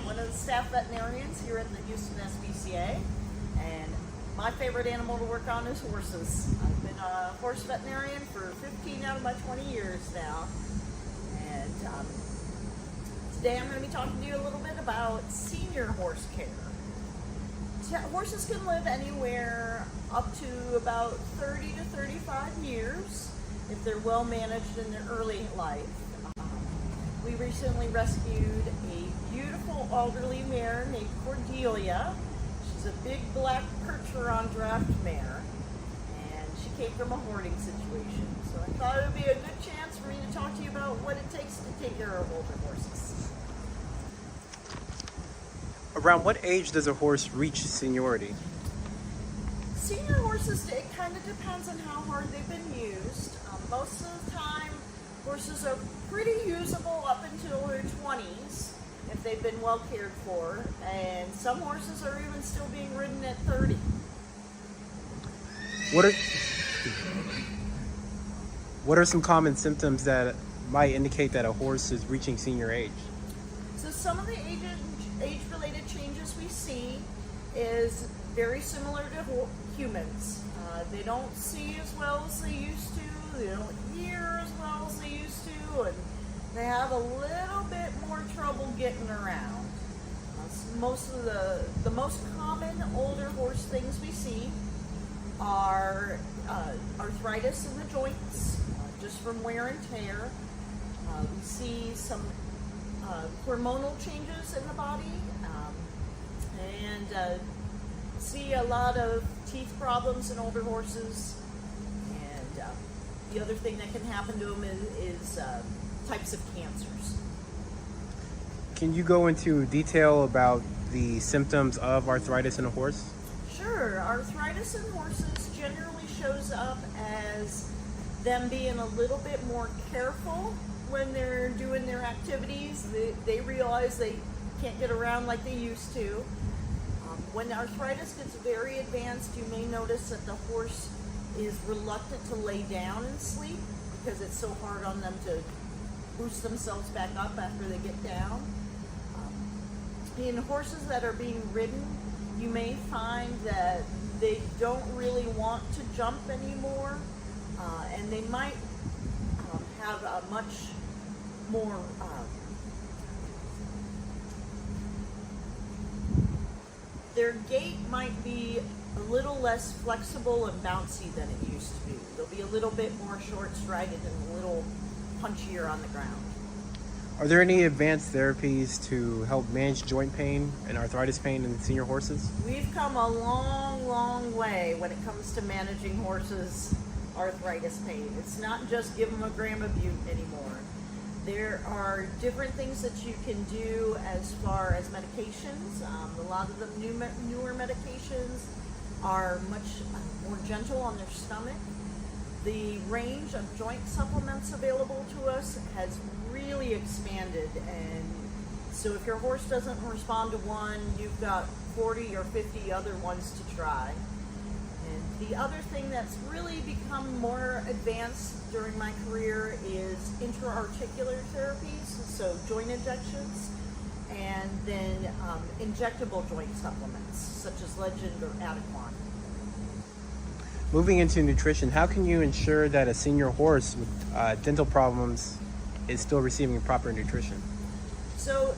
one of the staff veterinarians here at the Houston SPCA, and my favorite animal to work on is horses. I've been a horse veterinarian for 15 out of my 20 years now, and today I'm going to be talking to you a little bit about senior horse care. Horses can live anywhere up to about 30 to 35 years if they're well managed in their early life. We recently rescued a beautiful elderly mare named Cordelia. She's a big black Percheron draft mare, and she came from a hoarding situation. So I thought it would be a good chance for me to talk to you about what it takes to take care of older horses. Around what age does a horse reach seniority? Senior horses, it kind of depends on how hard they've been used. Most of the time, horses are pretty usable up until their 20s if they've been well cared for, and some horses are even still being ridden at 30. What are some common symptoms that might indicate that a horse is reaching senior age? So some of the age-related changes we see is very similar to humans. They don't see as well as they used to, they don't hear as well as they used to, and they have a little bit more trouble getting around. Most of the most common older horse things we see are arthritis in the joints, just from wear and tear. We see some hormonal changes in the body, and see a lot of teeth problems in older horses. And the other thing that can happen to them is types of cancers. Can you go into detail about the symptoms of arthritis in a horse? Sure. Arthritis in horses generally shows up as them being a little bit more careful when they're doing their activities. They realize they can't get around like they used to. When arthritis gets very advanced, you may notice that the horse is reluctant to lay down and sleep because it's so hard on them to boost themselves back up after they get down. In horses that are being ridden, you may find that they don't really want to jump anymore, and they might have a much more their gait might be a little less flexible and bouncy than it used to be. They'll be a little bit more short-strided and a little punchier on the ground. Are there any advanced therapies to help manage joint pain and arthritis pain in senior horses? We've come a long, long way when it comes to managing horses' arthritis pain. It's not just give them a gram of bute anymore. There are different things that you can do as far as medications. A lot of the newer medications are much more gentle on their stomach. The range of joint supplements available to us has really expanded, and so if your horse doesn't respond to one, you've got 40 or 50 other ones to try. And the other thing that's really become more advanced during my career is intra-articular therapies, so joint injections, and then injectable joint supplements such as Legend or Adaptation. Moving into nutrition, how can you ensure that a senior horse with dental problems is still receiving proper nutrition? So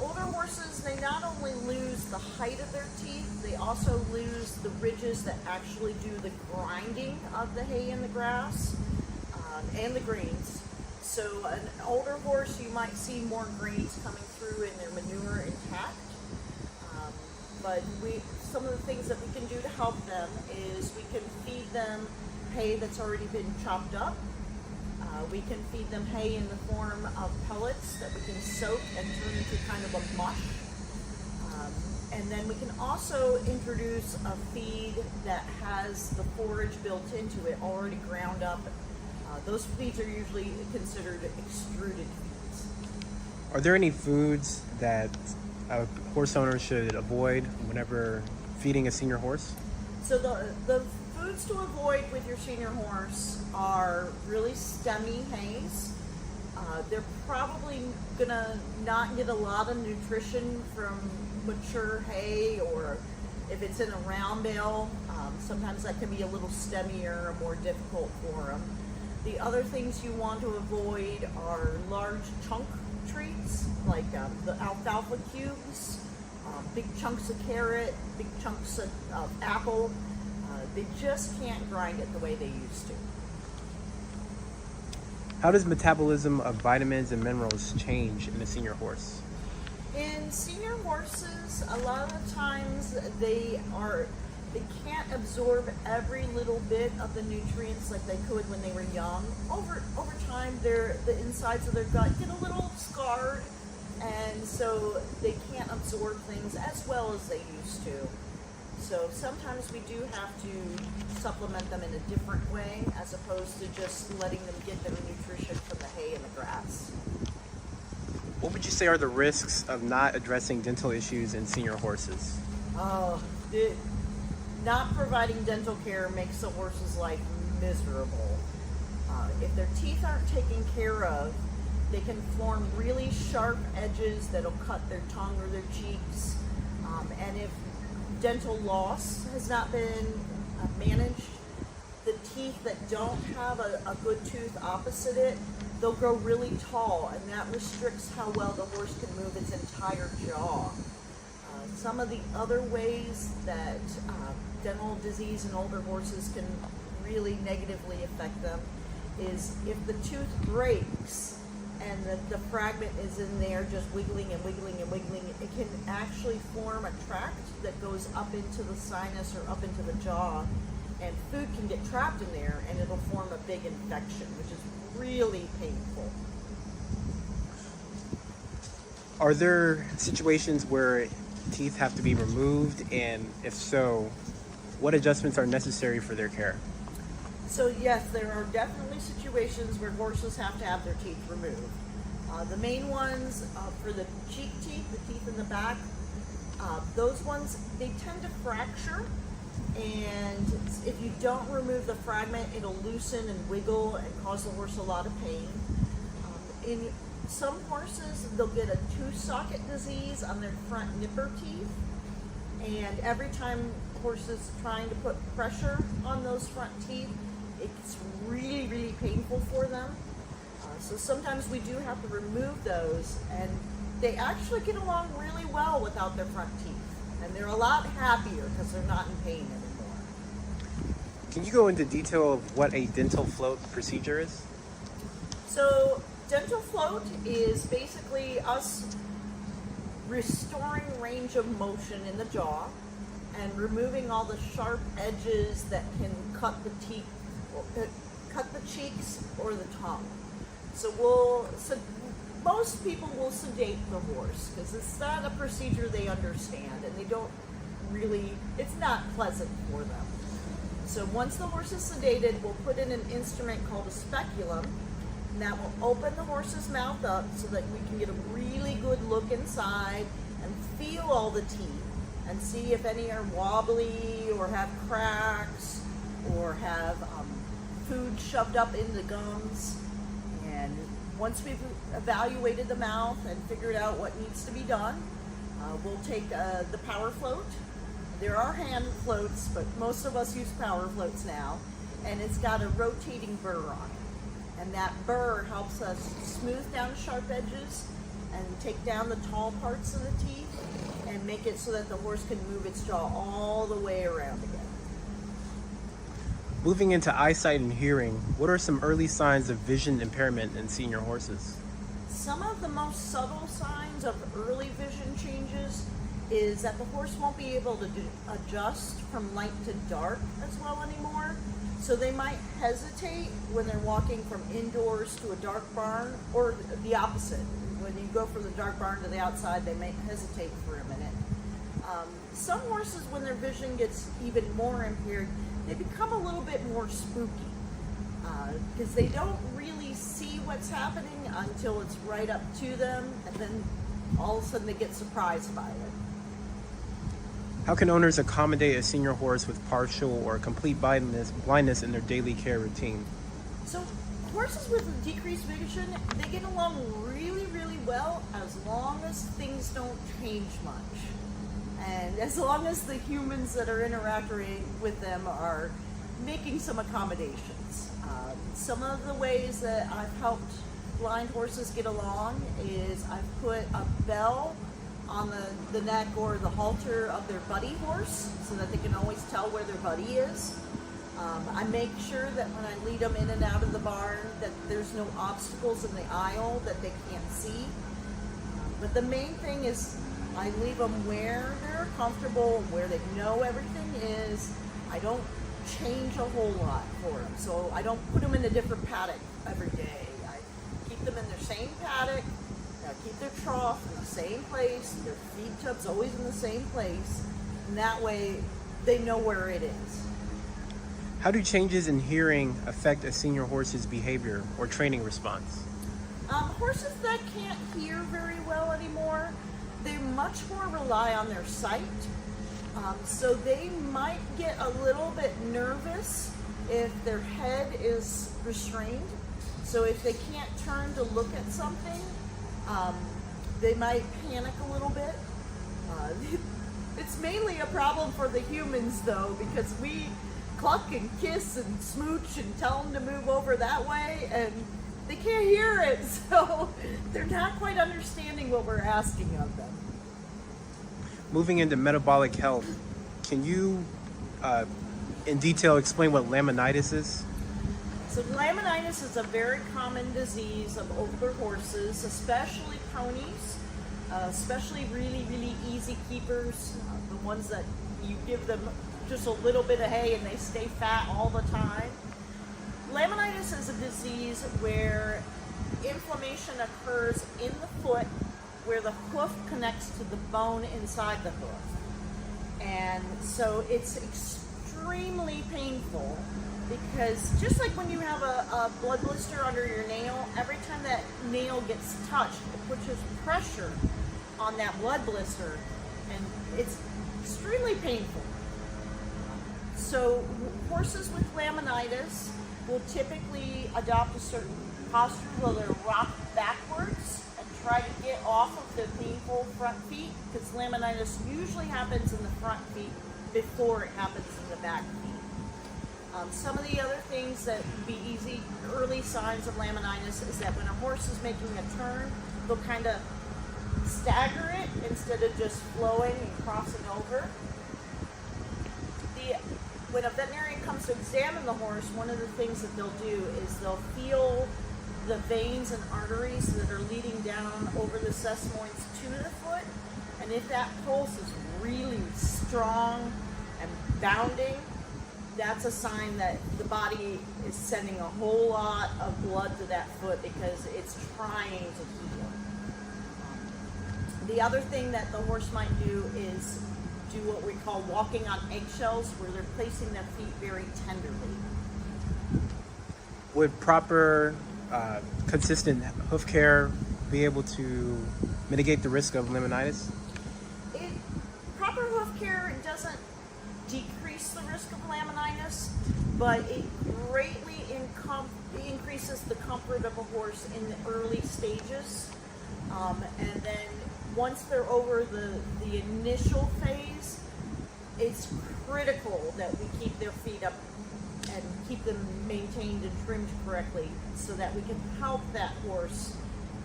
older horses, they not only lose the height of their teeth, they also lose the ridges that actually do the grinding of the hay and the grass and the grains. So an older horse, you might see more grains coming through and their manure intact. But some of the things that we can do to help them is we can feed them hay that's already been chopped up. We can feed them hay in the form of pellets that we can soak and turn into kind of a mush. And then we can also introduce a feed that has the forage built into it, already ground up. Those feeds are usually considered extruded feeds. Are there any foods that a horse owner should avoid whenever feeding a senior horse? So the foods to avoid with your senior horse are really stemmy hays. They're probably gonna not get a lot of nutrition from mature hay, or if it's in a round bale, sometimes that can be a little stemmier or more difficult for them. The other things you want to avoid are large chunk treats, like the alfalfa cubes, big chunks of carrot, big chunks of apple. They just can't grind it the way they used to. How does metabolism of vitamins and minerals change in a senior horse? In senior horses, a lot of the times they can't absorb every little bit of the nutrients like they could when they were young. Over time, the insides of their gut get a little scarred, and so they can't absorb things as well as they used to. So sometimes we do have to supplement them in a different way, as opposed to just letting them get their nutrition from the hay and the grass. What would you say are the risks of not addressing dental issues in senior horses? Not providing dental care makes the horse's life miserable. If their teeth aren't taken care of, they can form really sharp edges that'll cut their tongue or their cheeks. And if dental loss has not been managed, the teeth that don't have a good tooth opposite it, they'll grow really tall, and that restricts how well the horse can move its entire jaw. Some of the other ways that dental disease in older horses can really negatively affect them is if the tooth breaks and the fragment is in there just wiggling and wiggling and wiggling, it can actually form a tract that goes up into the sinus or up into the jaw, and food can get trapped in there, and it'll form a big infection, which is really painful. Are there situations where teeth have to be removed, and if so, what adjustments are necessary for their care? So yes, there are definitely situations where horses have to have their teeth removed. The main ones for the cheek teeth, the teeth in the back, those ones, they tend to fracture, and if you don't remove the fragment, it'll loosen and wiggle and cause the horse a lot of pain. In some horses, they'll get a tooth socket disease on their front nipper teeth, and every time horses trying to put pressure on those front teeth, it's really, really painful for them. So sometimes we do have to remove those, and they actually get along really well without their front teeth, and they're a lot happier because they're not in pain anymore. Can you go into detail of what a dental float procedure is? So dental float is basically us restoring range of motion in the jaw and removing all the sharp edges that can cut the teeth, cut the cheeks or the tongue. So most people will sedate the horse because it's not a procedure they understand, and they don't really, it's not pleasant for them. So once the horse is sedated, we'll put in an instrument called a speculum, and that will open the horse's mouth up so that we can get a really good look inside and feel all the teeth and see if any are wobbly or have cracks or have food shoved up in the gums. And once we've evaluated the mouth and figured out what needs to be done, we'll take the power float. There are hand floats, but most of us use power floats now, and it's got a rotating burr on it. And that burr helps us smooth down sharp edges and take down the tall parts of the teeth and make it so that the horse can move its jaw all the way around again. Moving into eyesight and hearing, what are some early signs of vision impairment in senior horses? Some of the most subtle signs of early vision changes is that the horse won't be able to adjust from light to dark as well anymore. So they might hesitate when they're walking from indoors to a dark barn, or the opposite. When you go from the dark barn to the outside, they may hesitate for a minute. Some horses, when their vision gets even more impaired, they become a little bit more spooky because they don't really see what's happening until it's right up to them, and then all of a sudden they get surprised by it. How can owners accommodate a senior horse with partial or complete blindness in their daily care routine? So Horses with decreased vision, they get along really, really well as long as things don't change much. And as long as the humans that are interacting with them are making some accommodations. Some of the ways that I've helped blind horses get along is I've put a bell on the neck or the halter of their buddy horse so that they can always tell where their buddy is. I make sure that when I lead them in and out of the barn that there's no obstacles in the aisle that they can't see. But the main thing is I leave them where they're comfortable, where they know everything is. I don't change a whole lot for them. So I don't put them in a different paddock every day. I keep them in their same paddock. I keep their trough in the same place. Their feed tub's always in the same place. And that way they know where it is. How do changes in hearing affect a senior horse's behavior or training response? Horses that can't hear very well anymore, they much more rely on their sight. So they might get a little bit nervous if their head is restrained. So if they can't turn to look at something, they might panic a little bit. It's mainly a problem for the humans though, because we cluck and kiss and smooch and tell them to move over that way, and they can't hear it, so they're not quite understanding what we're asking of them. Moving into metabolic health, can you in detail explain what laminitis is? So laminitis is a very common disease of older horses, especially ponies, especially really, really easy keepers, the ones that you give them just a little bit of hay and they stay fat all the time. Laminitis is a disease where inflammation occurs in the foot where the hoof connects to the bone inside the hoof. And so it's extremely painful because just like when you have a blood blister under your nail, every time that nail gets touched, it puts pressure on that blood blister and it's extremely painful. So horses with laminitis will typically adopt a certain posture where they'll rock backwards and try to get off of the painful front feet, because laminitis usually happens in the front feet before it happens in the back feet. Some of the other things that would be easy early signs of laminitis is that when a horse is making a turn, they'll kind of stagger it instead of just flowing and crossing over. When a veterinarian comes to examine the horse, one of the things that they'll do is they'll feel the veins and arteries that are leading down over the sesamoids to the foot. And if that pulse is really strong and bounding, that's a sign that the body is sending a whole lot of blood to that foot because it's trying to heal. The other thing that the horse might do is do what we call walking on eggshells, where they're placing their feet very tenderly. Would proper, consistent hoof care be able to mitigate the risk of laminitis? Proper hoof care doesn't decrease the risk of laminitis, but it greatly increases the comfort of a horse in the early stages. And then once they're over the initial phase, it's critical that we keep their feet up and keep them maintained and trimmed correctly so that we can help that horse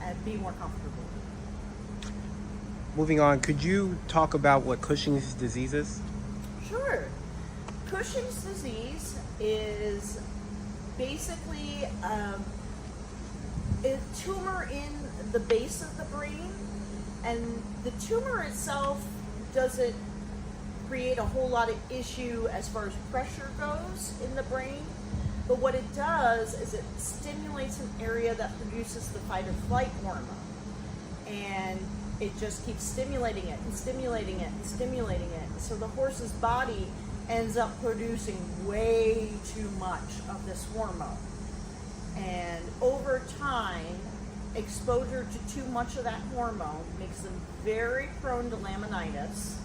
and be more comfortable. Moving on, could you talk about what Cushing disease is? Sure. Cushing's disease is basically a tumor in the base of the brain, and the tumor itself doesn't create a whole lot of issue as far as pressure goes in the brain, but what it does is it stimulates an area that produces the fight or flight hormone, and it just keeps stimulating it and stimulating it and stimulating it. So the horse's body ends up producing way too much of this hormone. And over time, exposure to too much of that hormone makes them very prone to laminitis.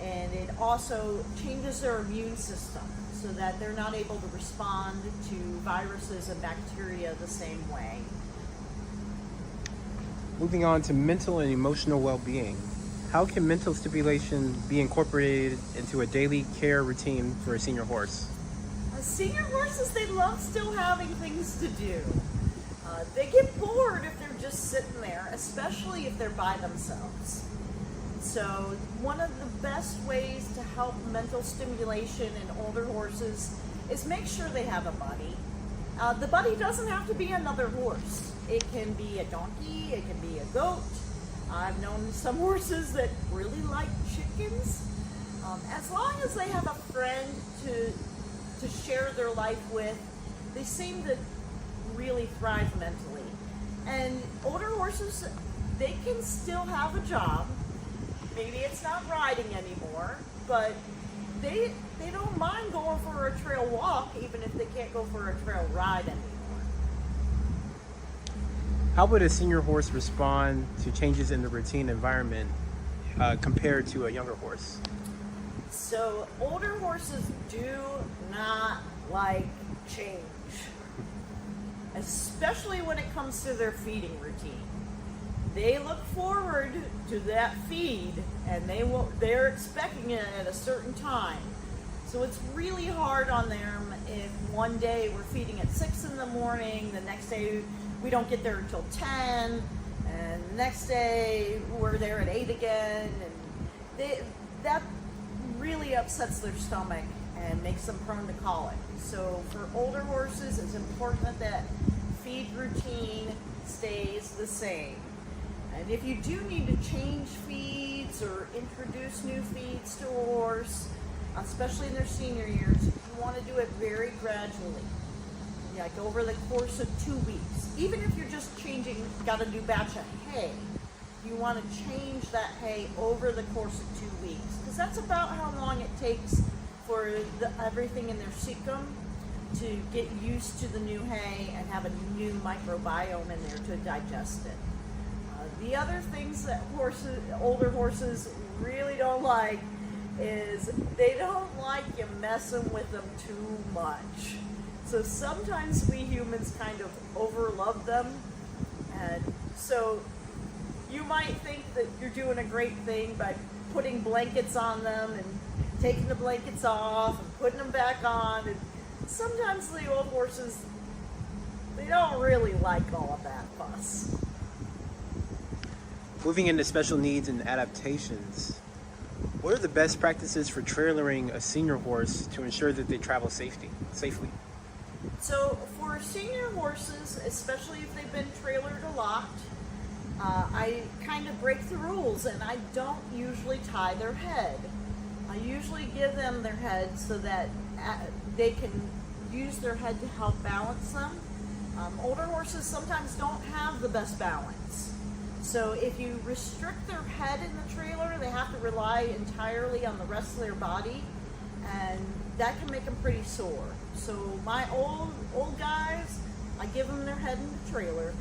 And it also changes their immune system so that they're not able to respond to viruses and bacteria the same way. Moving on to mental and emotional well-being. How can mental stimulation be incorporated into a daily care routine for a senior horse? Senior horses, they love still having things to do. They get bored if they're just sitting there, especially if they're by themselves. So one of the best ways to help mental stimulation in older horses is make sure they have a buddy. The buddy doesn't have to be another horse. It can be a donkey, it can be a goat. I've known some horses that really like chickens. As long as they have a friend to share their life with, they seem to really thrive mentally. And older horses, they can still have a job. Maybe it's not riding anymore, but they don't mind going for a trail walk even if they can't go for a trail ride anymore. How would a senior horse respond to changes in the routine environment compared to a younger horse? So older horses do not like change, especially when it comes to their feeding routine. They look forward to that feed and they're expecting it at a certain time. So it's really hard on them if one day we're feeding at 6 in the morning, the next day we don't get there until 10, and the next day we're there at 8 again, and that really upsets their stomach and makes them prone to colic. So for older horses, it's important that that feed routine stays the same. And if you do need to change feeds or introduce new feeds to a horse, especially in their senior years, you want to do it very gradually, like over the course of 2 weeks. Even if you're just got a new batch of hay, you want to change that hay over the course of 2 weeks, because that's about how long it takes for everything in their cecum to get used to the new hay and have a new microbiome in there to digest it. The other things that older horses really don't like is they don't like you messing with them too much. So sometimes we humans kind of overlove them, and so you might think that you're doing a great thing by putting blankets on them and taking the blankets off and putting them back on, and sometimes the old horses, they don't really like all of that fuss. Moving into special needs and adaptations, what are the best practices for trailering a senior horse to ensure that they travel safely? So for senior horses, especially if they've been trailered or locked, I kind of break the rules and I don't usually tie their head. I usually give them their head so that they can use their head to help balance them. Older horses sometimes don't have the best balance. So if you restrict their head in the trailer, they have to rely entirely on the rest of their body, and that can make them pretty sore. So my old guys, I give them their head in the trailer.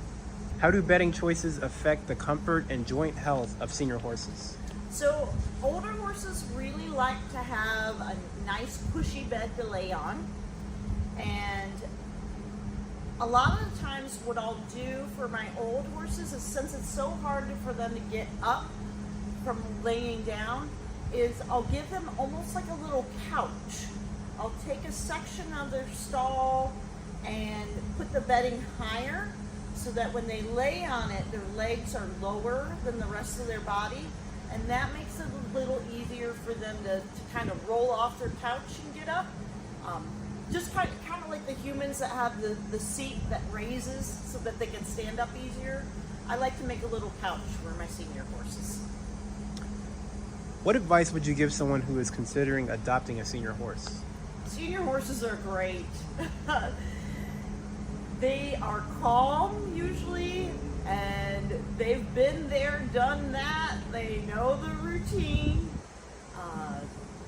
How do bedding choices affect the comfort and joint health of senior horses? So older horses really like to have a nice cushy bed to lay on, and a lot of the times what I'll do for my old horses is, since it's so hard for them to get up from laying down, is I'll give them almost like a little couch. I'll take a section of their stall and put the bedding higher so that when they lay on it, their legs are lower than the rest of their body, and that makes it a little easier for them to kind of roll off their couch and get up. Just kind of like the humans that have the seat that raises so that they can stand up easier. I like to make a little couch for my senior horses. What advice would you give someone who is considering adopting a senior horse? Senior horses are great. They are calm usually, and they've been there, done that. They know the routine.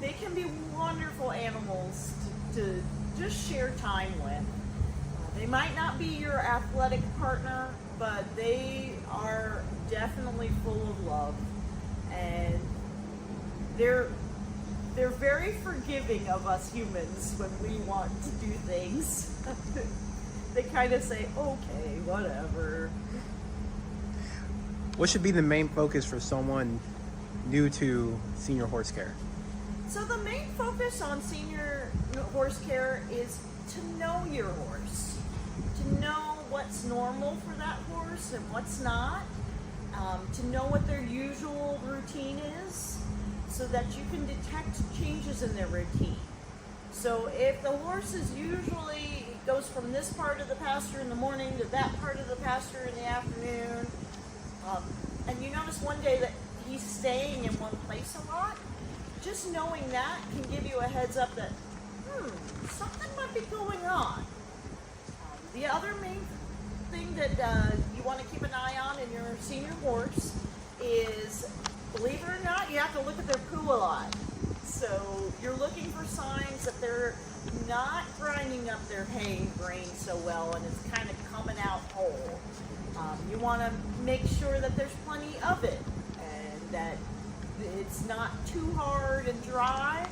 They can be wonderful animals to just share time with. They might not be your athletic partner, but they are definitely full of love, and they're they're very forgiving of us humans when we want to do things. They kind of say, okay, whatever. What should be the main focus for someone new to senior horse care? So the main focus on senior horse care is to know your horse, to know what's normal for that horse and what's not, to know what their usual routine is, so that you can detect changes in their routine. So if the horse is usually goes from this part of the pasture in the morning to that part of the pasture in the afternoon, and you notice one day that he's staying in one place a lot, just knowing that can give you a heads up that something might be going on. The other main thing that you want to keep an eye on in your senior horse is, believe it or not, you have to look at their poo a lot. So you're looking for signs that they're not grinding up their hay grain so well and it's kind of coming out whole. You want to make sure that there's plenty of it and that it's not too hard and dry,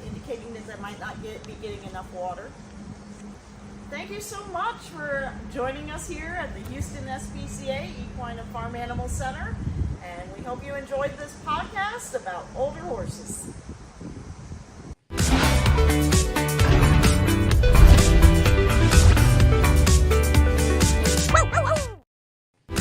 indicating that they might not be getting enough water. Thank you so much for joining us here at the Houston SPCA Equine and Farm Animal Center, and we hope you enjoyed this podcast about older horses.